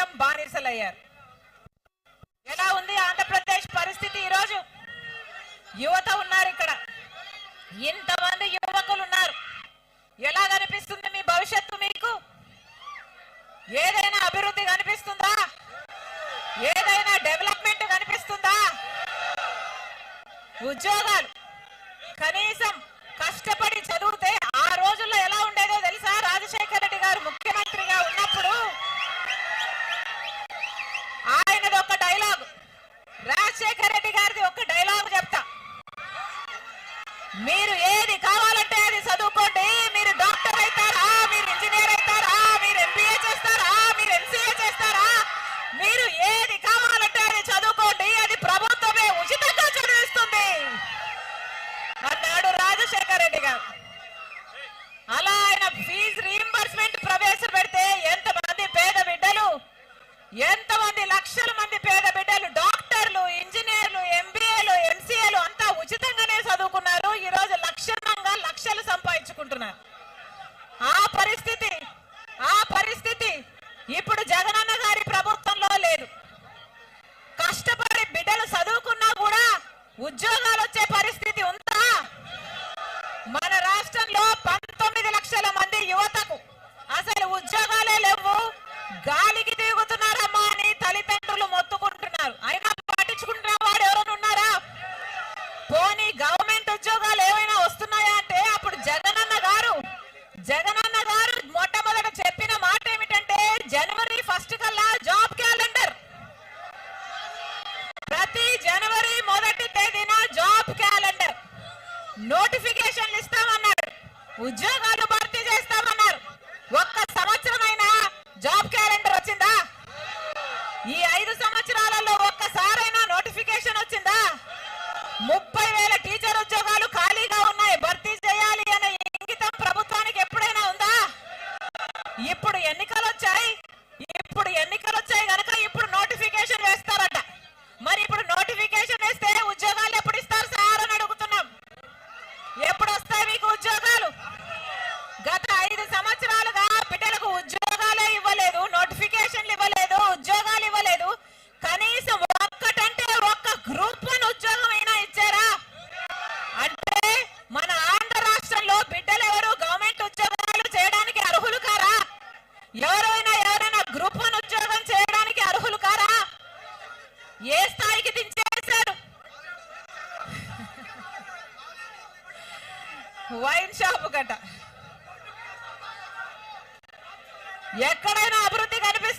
మొత్తం బానిసలయ్యారు. ఎలా ఉంది ఆంధ్రప్రదేశ్ పరిస్థితి? ఈరోజు యువత ఉన్నారు, ఇక్కడ ఇంతమంది యువకులు ఉన్నారు. ఎలా కనిపిస్తుంది మీ భవిష్యత్తు? మీకు ఏదైనా అభివృద్ధి కనిపిస్తుందా? ఏదైనా డెవలప్మెంట్ కనిపిస్తుందా? ఉద్యోగాలు కనీసం కష్టపడి చదివితే ఆ రోజుల్లో ఎలా ఉండేదో తెలుసా? రాజశేఖర రెడ్డి గారు ముఖ్యమంత్రిగా ఉన్నప్పుడు ఆయనది ఒక డైలాగ్, రాజశేఖర రెడ్డి గారిది ఒక డైలాగ్ చెప్తా. మీరు ఏది కావాలంటే అది చదువుకోండి. మీరు డాక్టర్ అవుతారా, మీరు ఇంజనీర్ అవుతారా, మీరు ఎంబీఏ చేస్తారా, మీరు ఎంసీఏ చేస్తారా, మీరు ఏది కావాలంటే అది చదువుకోండి, అది ప్రభుత్వమే ఉచితంగా చదివిస్తుంది అన్నాడు రాజశేఖర రెడ్డి గారు. అలా ఆయన ఫీజు రీయింబర్స్మెంట్ ప్రవేశపెడితే ఎంతమంది పేద బిడ్డలు, ఎంతమంది లక్షల మంది పేద బిడ్డలు డాక్టర్లు, ఇంజనీర్లు, ఎంబీఏలు, ఎంసీఏలు అంతా ఉచితంగానే చదువుకున్నారు. ఈ రోజు లక్షణంగా లక్షలు సంపాదించుకుంటున్నారు. ఆ పరిస్థితి ఇప్పుడు జగనన్న గారి ప్రభుత్వంలో లేదు. కష్టపడి బిడ్డలు చదువుకున్నా కూడా ఉద్యోగాలు వచ్చే పరిస్థితి ఉందా? మన రాష్ట్రంలో 19 లక్షల మంది యువతకు అసలు ఉద్యోగాలే లేవు. గాలికి తిరుగుతున్నారమ్మా అని తల్లిదండ్రులు మొత్తుకుంటున్నారు. అయినా పట్టించుకుంటున్న వాడు ఎవరైనా ఉన్నారా? పోనీ గవర్నమెంట్ ఉద్యోగాలు ఏమైనా వస్తున్నాయా అంటే అప్పుడు జగనన్న గారు మొట్టమొదట చెప్పిన మాట ఏమిటంటే జనవరి 1 కల్లా జాబ్ క్యాలెండర్, ప్రతి జనవరి 1వ తేదీన జాబ్ క్యాలెండర్, నోటిఫికేషన్లు ఇస్తామన్నారు, ఉద్యోగాలు భర్తీ చేస్తామన్నారు. ఒక్క సంవత్సరమైనా జాబ్ క్యాలెండర్ వచ్చిందా? ఈ 5 సంవత్సరాలలో ఒక్కసారైనా నోటిఫికేషన్ వచ్చిందా? 30,000 టీచర్ ఉద్యోగాలు ఖాళీగా ఉన్నాయి, భర్తీ చేయాలి అనే ఇంగితం ప్రభుత్వానికి ఎప్పుడైనా ఉందా? ఇప్పుడు ఎన్నికలు వచ్చాయి కనుక ఇప్పుడు నోటిఫికేషన్ వేస్తారట. మరి ఇప్పుడు నోటిఫికేషన్ వేస్తే ఉద్యోగాలు ఎప్పుడు ఇస్తారు సార్ అని అడుగుతున్నాం. ఎప్పుడు వస్తాయి మీకు ఉద్యోగాలు? గత 5 సంవత్సరాలుగా బిడ్డలకు ఉద్యోగాలే ఇవ్వలేదు, నోటిఫికేషన్లు ఇవ్వలేదు, ఉద్యోగాలు ఇవ్వలేదు. కనీసం ఒక్కటంటే ఒక్క గ్రూప్ 1 ఉద్యోగం అయినా ఇచ్చారా? అంటే మన ఆంధ్ర రాష్ట్రంలో బిడ్డలు ఎవరు గవర్నమెంట్ ఉద్యోగాలు చేయడానికి అర్హులు కారా? ఎవరైనా గ్రూప్ 1 ఉద్యోగం చేయడానికి అర్హులు కారా? ఏ స్థాయికి దించేశారు? Wine shop గట. ఎక్కడైనా అభివృద్ధి కనిపిస్తుంది?